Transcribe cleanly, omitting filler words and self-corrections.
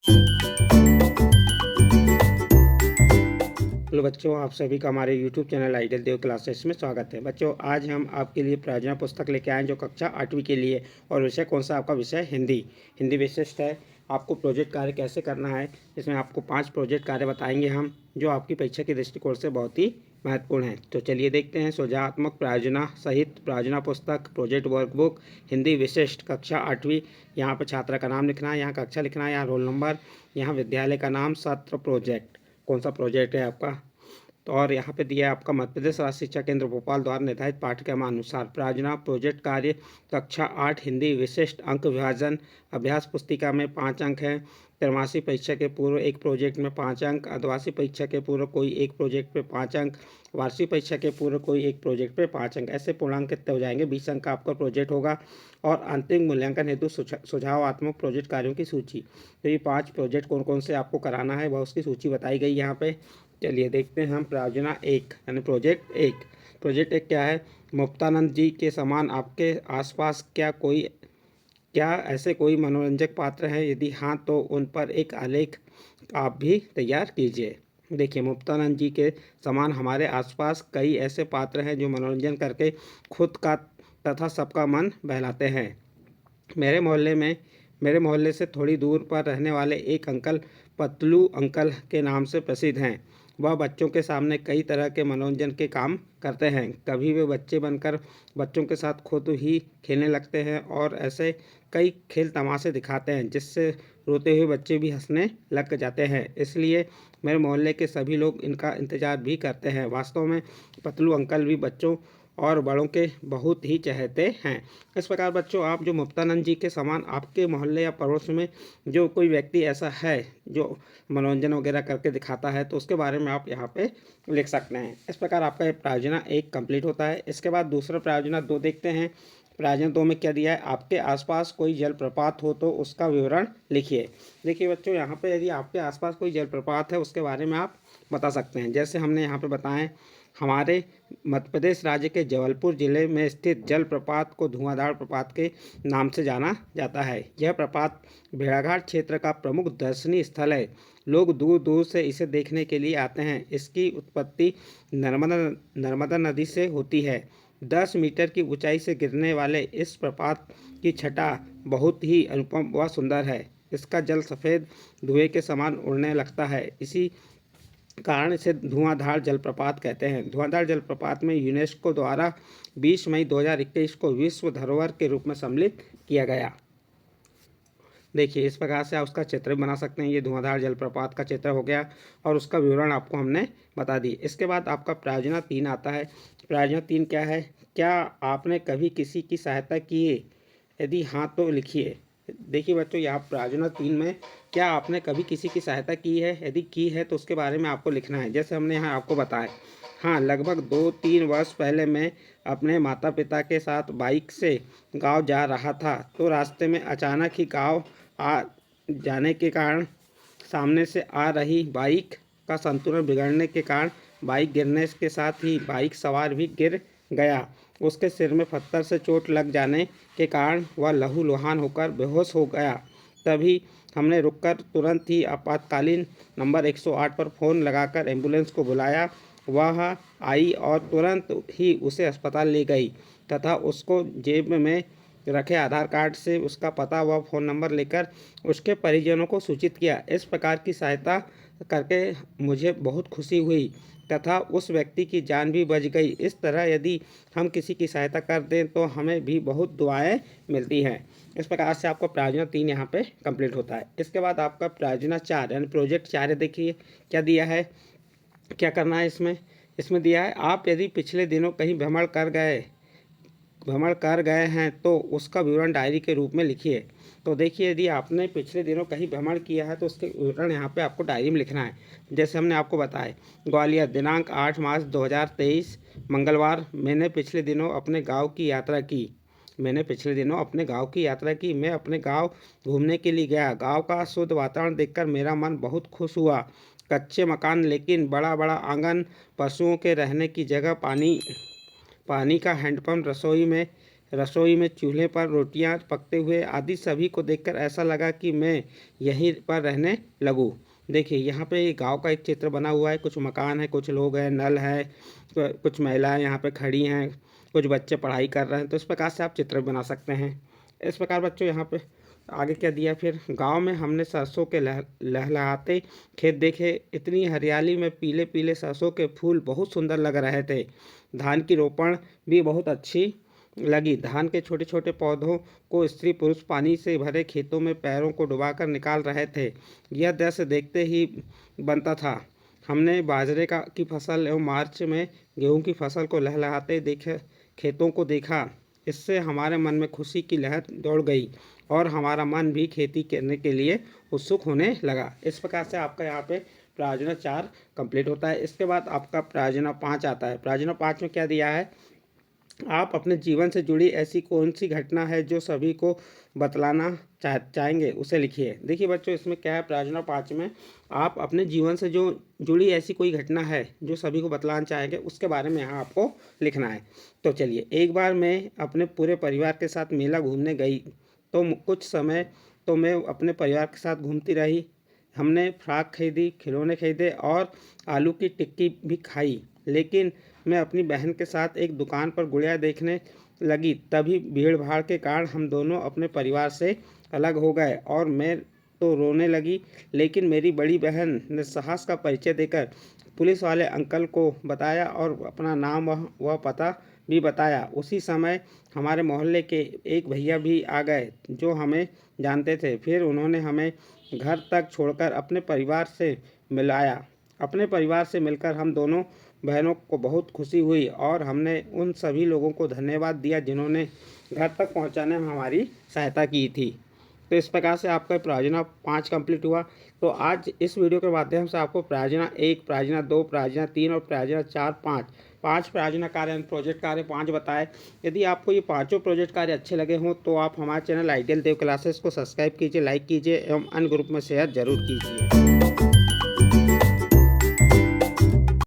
Hello बच्चों, आप सभी का हमारे YouTube चैनल आइडियल देव क्लासेस में स्वागत है। बच्चों, आज हम आपके लिए प्रायोजना पुस्तक लेके आए हैं जो कक्षा 8वीं के लिए, और विषय कौन सा? आपका विषय हिंदी विशिष्ट है। आपको प्रोजेक्ट कार्य कैसे करना है, इसमें आपको 5 प्रोजेक्ट कार्य बताएंगे हम, जो आपकी परीक्षा के दृष्टिकोण से बहुत ही महत्वपूर्ण है। तो चलिए देखते हैं। सुझावात्मक प्रायोजना सहित प्रायोजना पुस्तक, प्रोजेक्ट वर्कबुक, हिंदी विशिष्ट कक्षा 8वीं। यहाँ पर छात्रा का नाम लिखना है, यहाँ कक्षा लिखना है, यहाँ रोल नंबर, यहाँ विद्यालय का नाम, सत्र, प्रोजेक्ट कौन सा प्रोजेक्ट है आपका। तो और यहाँ पे दिया है आपका मध्य प्रदेश राज्य शिक्षा केंद्र भोपाल द्वारा निर्धारित पाठ्यक्रम अनुसार प्रायोजना प्रोजेक्ट कार्य कक्षा 8 हिंदी विशिष्ट अंक विभाजन। अभ्यास पुस्तिका में 5 अंक हैं। त्रैमासिक परीक्षा के पूर्व एक प्रोजेक्ट में 5 अंक, अर्धवार्षिक परीक्षा के पूर्व कोई एक प्रोजेक्ट पे 5 अंक, वार्षिक परीक्षा के पूर्व कोई एक प्रोजेक्ट पे 5 अंक। ऐसे पूर्णांक कितने हो जाएंगे? 20 अंक का आपका प्रोजेक्ट होगा। और अंतिम मूल्यांकन हेतु सुझावात्मक प्रोजेक्ट कार्यों की सूची। तो ये 5 प्रोजेक्ट कौन कौन से आपको कराना है वह उसकी सूची बताई गई यहाँ पे। चलिए देखते हैं हम प्रायोजना 1 यानी प्रोजेक्ट 1। प्रोजेक्ट 1 क्या है? मुक्तानंद जी के समान आपके आसपास क्या ऐसे कोई मनोरंजक पात्र हैं? यदि हाँ तो उन पर एक आलेख आप भी तैयार कीजिए। देखिए, मुक्तानंद जी के समान हमारे आसपास कई ऐसे पात्र हैं जो मनोरंजन करके खुद का तथा सबका मन बहलाते हैं। मेरे मोहल्ले से थोड़ी दूर पर रहने वाले एक अंकल पतलू अंकल के नाम से प्रसिद्ध हैं। वह बच्चों के सामने कई तरह के मनोरंजन के काम करते हैं। कभी वे बच्चे बनकर बच्चों के साथ खुद ही खेलने लगते हैं और ऐसे कई खेल तमाशे दिखाते हैं जिससे रोते हुए बच्चे भी हंसने लग जाते हैं। इसलिए मेरे मोहल्ले के सभी लोग इनका इंतज़ार भी करते हैं। वास्तव में पतलू अंकल भी बच्चों और बड़ों के बहुत ही चहेते हैं। इस प्रकार बच्चों, आप जो मुक्तानंद जी के समान आपके मोहल्ले या पड़ोस में जो कोई व्यक्ति ऐसा है जो मनोरंजन वगैरह करके दिखाता है, तो उसके बारे में आप यहाँ पे लिख सकते हैं। इस प्रकार आपका प्रायोजना 1 कंप्लीट होता है। इसके बाद दूसरा प्रायोजना 2 देखते हैं। प्रायोजना 2 में क्या दिया है? आपके आसपास कोई जलप्रपात हो तो उसका विवरण लिखिए। देखिए बच्चों, यहाँ पे यदि आपके आसपास कोई जलप्रपात है उसके बारे में आप बता सकते हैं। जैसे हमने यहाँ पे बताएं, हमारे मध्य प्रदेश राज्य के जबलपुर जिले में स्थित जलप्रपात को धुआंधार प्रपात के नाम से जाना जाता है। यह प्रपात भेड़ाघाट क्षेत्र का प्रमुख दर्शनीय स्थल है। लोग दूर दूर से इसे देखने के लिए आते हैं। इसकी उत्पत्ति नर्मदा नदी से होती है। 10 मीटर की ऊंचाई से गिरने वाले इस प्रपात की छटा बहुत ही अनुपम व सुंदर है। इसका जल सफ़ेद धुएं के समान उड़ने लगता है। इसी कारण इसे धुआंधार जलप्रपात कहते हैं। धुआंधार जलप्रपात में यूनेस्को द्वारा 20 मई 2021 को विश्व धरोहर के रूप में सम्मिलित किया गया। देखिए, इस प्रकार से आप उसका चित्र बना सकते हैं। ये धुआंधार जलप्रपात का चित्र हो गया और उसका विवरण आपको हमने बता दी। इसके बाद आपका प्रायोजना 3 आता है। प्रायोजना 3 क्या है? क्या आपने कभी किसी की सहायता की है? यदि हाँ तो लिखिए। देखिए बच्चों, यहाँ प्रायोजना 3 में क्या आपने कभी किसी की सहायता की है? यदि की है तो उसके बारे में आपको लिखना है। जैसे हमने यहाँ आपको बताया, हाँ, लगभग 2-3 वर्ष पहले मैं अपने माता पिता के साथ बाइक से गांव जा रहा था, तो रास्ते में अचानक ही गांव आ जाने के कारण सामने से आ रही बाइक का संतुलन बिगड़ने के कारण बाइक गिरने के साथ ही बाइक सवार भी गिर गया। उसके सिर में पत्थर से चोट लग जाने के कारण वह लहूलुहान होकर बेहोश हो गया। तभी हमने रुककर तुरंत ही आपातकालीन नंबर 108 पर फ़ोन लगाकर एम्बुलेंस को बुलाया। वह आई और तुरंत ही उसे अस्पताल ले गई तथा उसको जेब में रखे आधार कार्ड से उसका पता व फ़ोन नंबर लेकर उसके परिजनों को सूचित किया। इस प्रकार की सहायता करके मुझे बहुत खुशी हुई तथा उस व्यक्ति की जान भी बच गई। इस तरह यदि हम किसी की सहायता कर दें तो हमें भी बहुत दुआएं मिलती हैं। इस प्रकार से आपका प्रायोजना 3 यहाँ पे कंप्लीट होता है। इसके बाद आपका प्रायोजना 4 यानी प्रोजेक्ट 4 देखिए क्या दिया है, क्या करना है इसमें दिया है, आप यदि पिछले दिनों कहीं भ्रमण कर गए हैं तो उसका विवरण डायरी के रूप में लिखिए। तो देखिए, यदि आपने पिछले दिनों कहीं भ्रमण किया है तो उसके विवरण यहाँ पे आपको डायरी में लिखना है। जैसे हमने आपको बताया, ग्वालियर दिनांक 8 मार्च 2023 मंगलवार, मैंने पिछले दिनों अपने गांव की यात्रा की। मैं अपने गांव घूमने के लिए गया। गांव का शुद्ध वातावरण देखकर मेरा मन बहुत खुश हुआ। कच्चे मकान लेकिन बड़ा बड़ा आंगन, पशुओं के रहने की जगह, पानी का हैंडपंप, रसोई में रसोई में चूल्हे पर रोटियां पकते हुए आदि सभी को देखकर ऐसा लगा कि मैं यहीं पर रहने लगूं। देखिए यहाँ पे गांव का एक चित्र बना हुआ है, कुछ मकान है, कुछ लोग हैं, नल है, कुछ महिलाएं यहाँ पे खड़ी हैं, कुछ बच्चे पढ़ाई कर रहे हैं। तो इस प्रकार से आप चित्र बना सकते हैं। इस प्रकार बच्चों यहाँ पे आगे क्या दिया, फिर गांव में हमने सरसों के लहलहाते खेत देखे। इतनी हरियाली में पीले पीले सरसों के फूल बहुत सुंदर लग रहे थे। धान की रोपण भी बहुत अच्छी लगी। धान के छोटे छोटे पौधों को स्त्री पुरुष पानी से भरे खेतों में पैरों को डुबाकर निकाल रहे थे। यह दृश्य देखते ही बनता था। हमने बाजरे की फसल एवं मार्च में गेहूं की फसल को लहलहाते देखे खेतों को देखा। इससे हमारे मन में खुशी की लहर दौड़ गई और हमारा मन भी खेती करने के लिए उत्सुक होने लगा। इस प्रकार से आपका यहाँ पे प्रायोजना 4 कंप्लीट होता है। इसके बाद आपका प्रायोजना 5 आता है। प्रायोजना 5 में क्या दिया है, आप अपने जीवन से जुड़ी ऐसी कौन सी घटना है जो सभी को बतलाना चाहेंगे, उसे लिखिए। देखिए बच्चों इसमें क्या है, प्रायोजना 5 में आप अपने जीवन से जो जुड़ी ऐसी कोई घटना है जो सभी को बतलाना चाहेंगे उसके बारे में यहाँ आपको लिखना है। तो चलिए, एक बार मैं अपने पूरे परिवार के साथ मेला घूमने गई तो कुछ समय तो मैं अपने परिवार के साथ घूमती रही। हमने फ्रॉक खरीदी, खिलौने खरीदे और आलू की टिक्की भी खाई। लेकिन मैं अपनी बहन के साथ एक दुकान पर गुड़िया देखने लगी। तभी भीड़ भाड़ के कारण हम दोनों अपने परिवार से अलग हो गए और मैं तो रोने लगी। लेकिन मेरी बड़ी बहन ने साहस का परिचय देकर पुलिस वाले अंकल को बताया और अपना नाम व पता भी बताया। उसी समय हमारे मोहल्ले के एक भैया भी आ गए जो हमें जानते थे। फिर उन्होंने हमें घर तक छोड़कर अपने परिवार से मिलाया। अपने परिवार से मिलकर हम दोनों बहनों को बहुत खुशी हुई और हमने उन सभी लोगों को धन्यवाद दिया जिन्होंने घर तक पहुंचाने में हमारी सहायता की थी। तो इस प्रकार से आपका प्रायोजना 5 कंप्लीट हुआ। तो आज इस वीडियो के माध्यम से आपको प्रायोजना 1, प्रायोजना 2, प्रायोजना 3 और प्रायोजना 4, 5 प्रायोजना कार्य यानी प्रोजेक्ट कार्य 5 बताए। यदि आपको ये पाँचों प्रोजेक्ट कार्य अच्छे लगे हों तो आप हमारे चैनल आइडियल देव क्लासेस को सब्सक्राइब कीजिए, लाइक कीजिए एवं अन्य ग्रुप में शेयर जरूर कीजिए।